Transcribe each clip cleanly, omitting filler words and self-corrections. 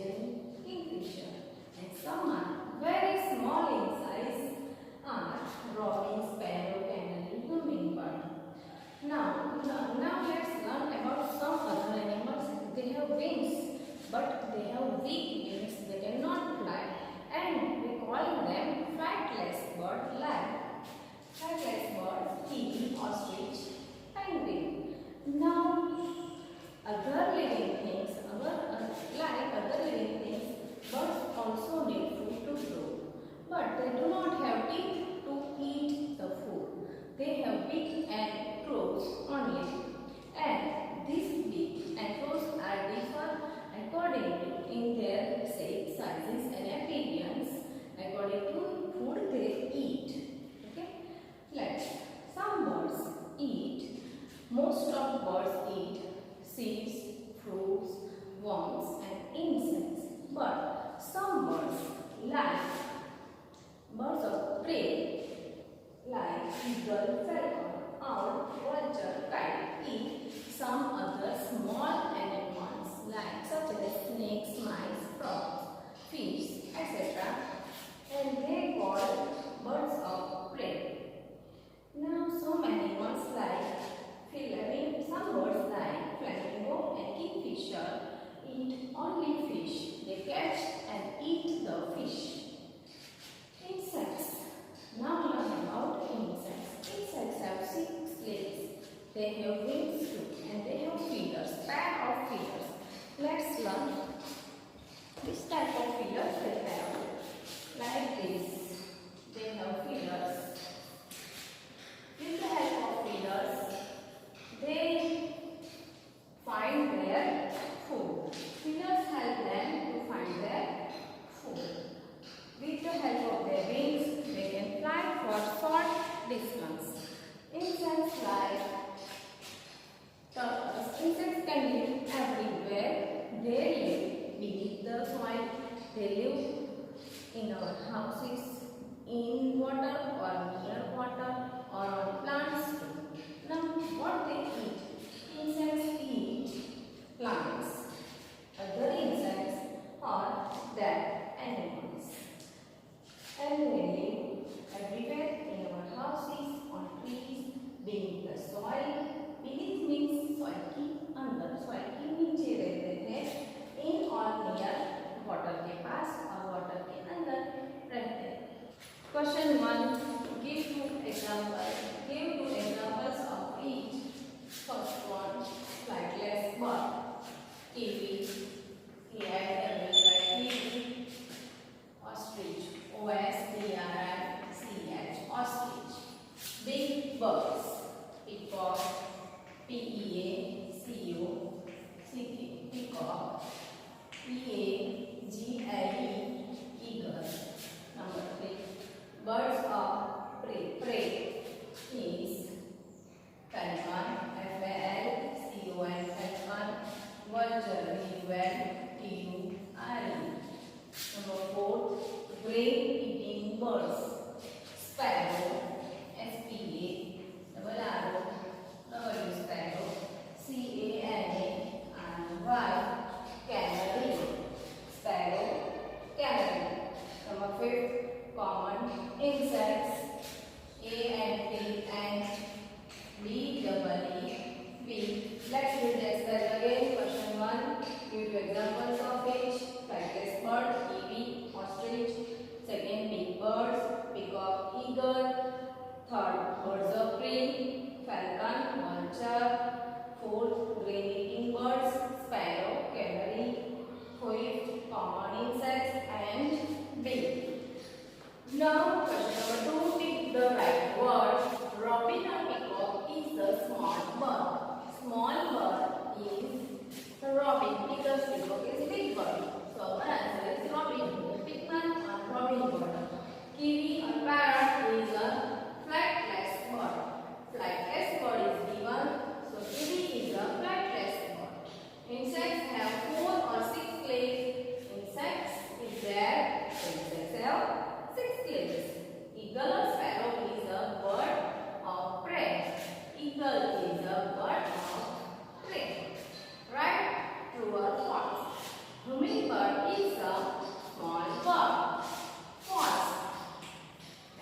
pigeon, kingfisher, and some are very small in size are robin, sparrow, canary, hummingbird. Now let's learn about some other animals. They have wings, but they have weak wings. They cannot fly, and we call them flightless bird like flightless bird, kiwi, ostrich, penguin. Now, other living things, birds also need food to grow, but they do not have teeth to eat the food. They have beak and claws only, and these beak and claws are differ according to in their shape, sizes, and appearance according to food they eat. Okay, let's. Some birds eat. Most of birds eat seeds, fruits, worms, and insects. But some birds, like birds of prey, like eagle, falcon, owl, vulture, kite, eat some other small animals, like such as snakes, mice, frogs, fish, etc. And they called birds of prey. Now, some animals some birds like flamingo and kingfisher eat only fish. They catch and eat the fish. Insects. Now learn about insects. Insects have 6 legs. They have wings too, and they have feelers, pair of feelers. Let's learn which type of feelers they have. Like this, they have feelers. With the help of feelers, they find their food. Feelers help them to find their food. With the help of their wings, they can fly for short distance. Insects like turtles. Insects can live everywhere. They live beneath the soil. They live in our houses, in water or near water, or on plants too. Now, what they eat? Insects eat plants. Other insects are dead animals. And they live everywhere in our houses, on trees, beneath the soil. Beneath means soil की अंदर, soil की नीचे रहते हैं, in और near water के पास और water के अंदर रहते हैं. Question 1. Give 2 examples of each. First one, flightless bird. Kiwi, kiwi. Ostrich, ostrich. Ostrich. Big birds. Peacock, peacock. Peacock, eagle. Eagle. Number 3. Birds of prey is falcon, falcon, falcon, vulture, vulture. Number 4. Grain-eating birds, sparrow, sparrow, canary, sparrow, canary. Number 5. Common insects, ant, bee. Let's read the exercise again. Question 1. Give 2 examples of each. Flightless bird, kiwi, ostrich. Second, big birds, peacock, eagle. Hummingbird is a small bird. False.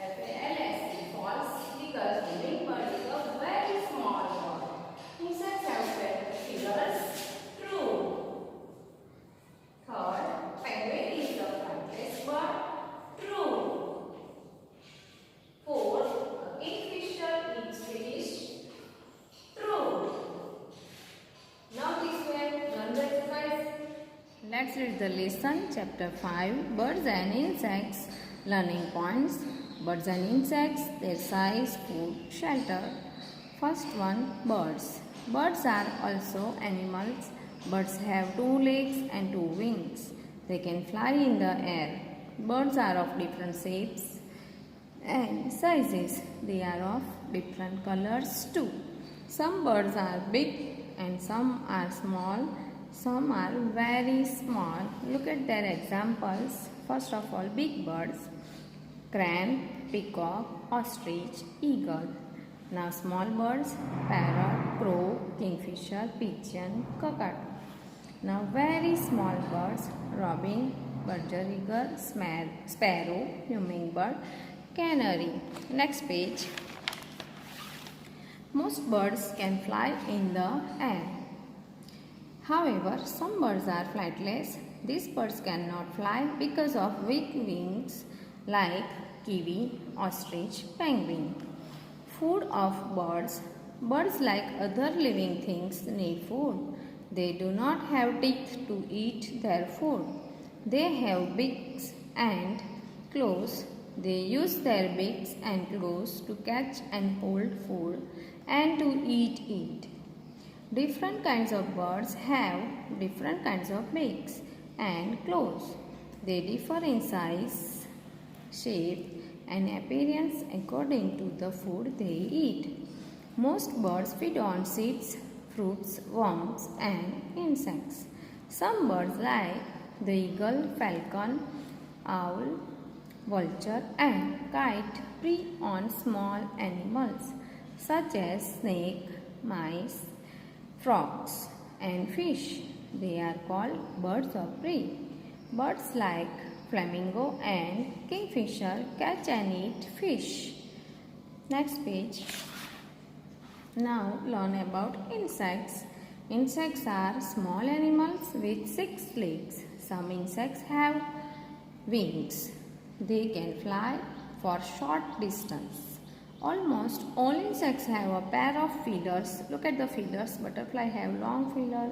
F-A-L-S-E. False. Because hummingbird is a very small bird. Insects have feathers. True. Third, penguin is a flightless bird. True. Fourth, a kingfisher eats fish. True. Now this way, learn the exercise. Let's read the lesson, chapter 5, Birds and Insects. Learning points. Birds and insects, their size, food, shelter. First one, birds. Birds are also animals. Birds have 2 legs and 2 wings. They can fly in the air. Birds are of different shapes and sizes. They are of different colors too. Some birds are big and some are small. Some are very small. Look at their examples. First of all, big birds. Crane, peacock, ostrich, eagle. Now small birds, parrot, crow, kingfisher, pigeon, cockatoo. Now very small birds, robin, budgerigar, sparrow, hummingbird, canary. Next page. Most birds can fly in the air. However, some birds are flightless. These birds cannot fly because of weak wings like kiwi, ostrich, penguin. Food of birds. Birds, like other living things, need food. They do not have teeth to eat their food. They have beaks and claws. They use their beaks and claws to catch and hold food and to eat it. Different kinds of birds have different kinds of beaks and claws. They differ in size, shape, and appearance according to the food they eat. Most birds feed on seeds, fruits, worms, and insects. Some birds like the eagle, falcon, owl, vulture, and kite prey on small animals such as snake, mice, frogs, and fish. They are called birds of prey. Birds like flamingo and kingfisher catch and eat fish. Next page. Now learn about insects. Insects are small animals with 6 legs. Some insects have wings. They can fly for short distance. Almost all insects have a pair of feelers. Look at the feelers. Butterfly have long feeler.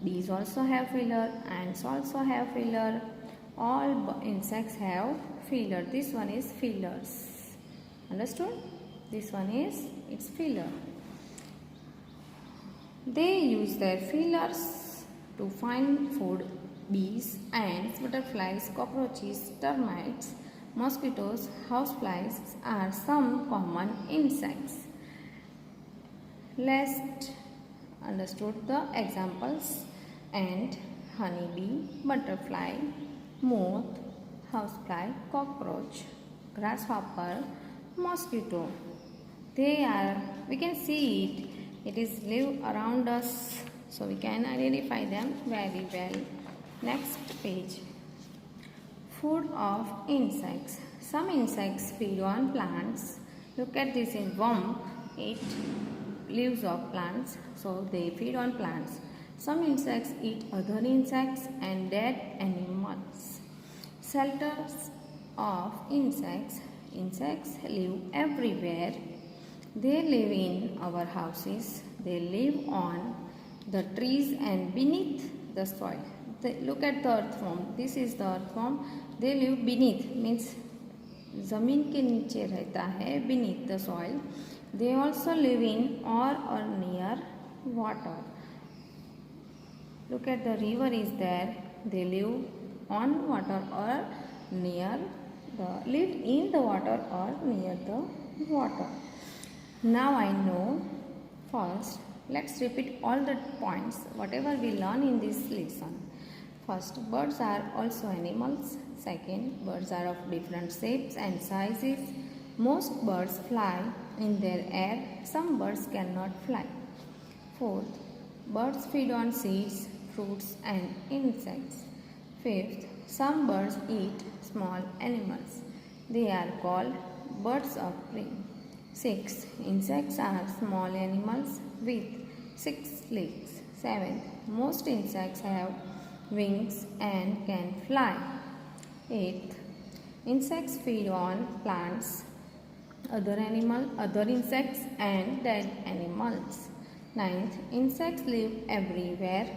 Bees also have feeler. Ants also have feeler. All insects have feeler. This one is feelers. Understood? This one is its feeler. They use their feelers to find food. Bees, ants, butterflies, cockroaches, termites, mosquitoes, houseflies are some common insects. Let's understood the examples: ant, honeybee, butterfly, moth, housefly, cockroach, grasshopper, mosquito. We can see it is live around us, so we can identify them very well. Next page. Food of insects. Some insects feed on plants. Look at this in worm. It lives of plants, so they feed on plants. Some insects eat other insects and dead animals. Shelters of insects. Insects live everywhere. They live in our houses. They live on the trees and beneath the soil. Look at the earthworm. This is the earthworm. They live beneath, means ज़मीन के नीचे रहता है, beneath the soil. They also live in or near water. Look at the river is there. They live on water or live in the water or near the water. Now I know. First, let's repeat all the points whatever we learn in this lesson. First, birds are also animals. Second, birds are of different shapes and sizes. Most birds fly in their air. Some birds cannot fly. Fourth, birds feed on seeds, fruits and insects. Fifth, some birds eat small animals. They are called birds of prey. Sixth, insects are small animals with 6 legs. Seventh, most insects have wings and can fly. Eighth, insects feed on plants, other insects and dead animals. Ninth, insects live everywhere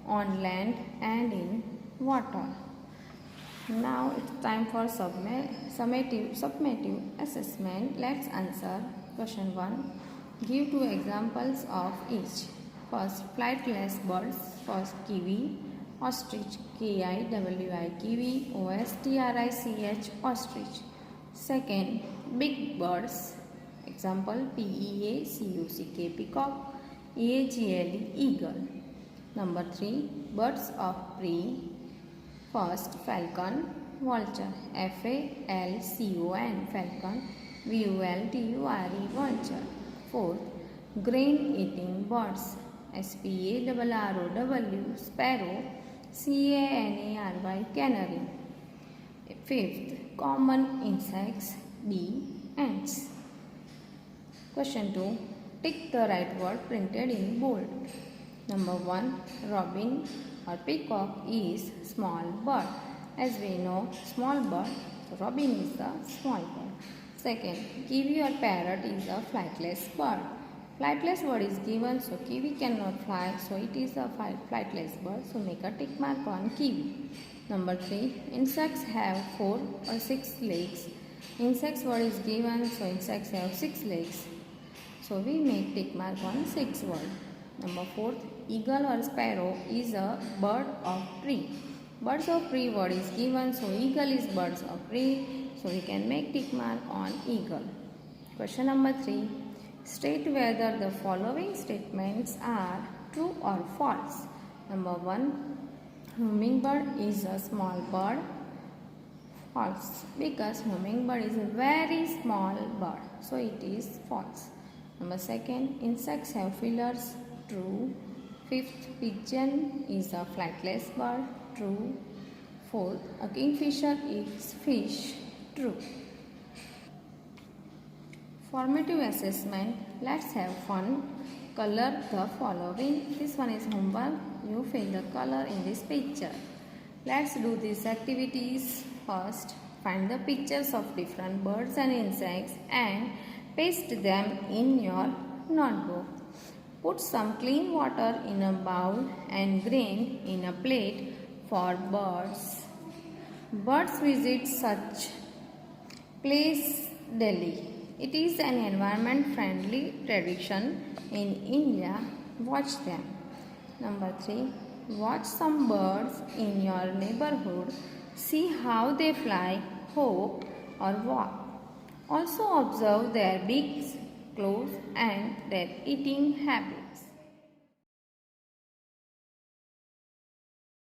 on land and in water. Now it's time for summative assessment. Let's answer question 1. Give 2 examples of each. First, flightless birds. First, kiwi, ostrich, kiwi, kiwi, ostrich, ostrich. Second, big birds. Example, peacuck, peacock, eagle, eagle. Number 3, birds of prey. First, falcon, vulture, falcon, falcon, vulture, vulture. Fourth, grain-eating birds, sparrow, sparrow, canary, canary. Fifth, common insects, bee, ants. Question 2. Tick the right word printed in bold. Number 1. Robin or peacock is small bird. As we know, small bird, so robin is the small bird. Second, kiwi or parrot is a flightless bird. Flightless bird is given, so kiwi cannot fly, so it is a flightless bird. So make a tick mark on kiwi. Number 3, insects have 4 or 6 legs. Insects word is given, so insects have 6 legs. So we make tick mark on 6 word. Number 4, eagle or sparrow is a bird of prey. Birds of prey word is given, so eagle is birds of prey. So we can make tick mark on eagle. Question number 3. State whether the following statements are true or false. Number 1. Hummingbird is a small bird. False, because hummingbird is a very small bird, so it is false. Number 2, insects have feelers. True. 5th, pigeon is a flightless bird. True. 4th, a kingfisher eats fish. True. Formative assessment. Let's have fun. Color the following. This one is homework. You fill the color in this picture. Let's do these activities. First, find the pictures of different birds and insects and paste them in your notebook. Put some clean water in a bowl and grain in a plate for birds. Birds visit such place daily. It is an environment-friendly tradition in India. Watch them. Number 3. Watch some birds in your neighborhood. See how they fly, hop or walk. Also observe their beaks, claws and their eating habits.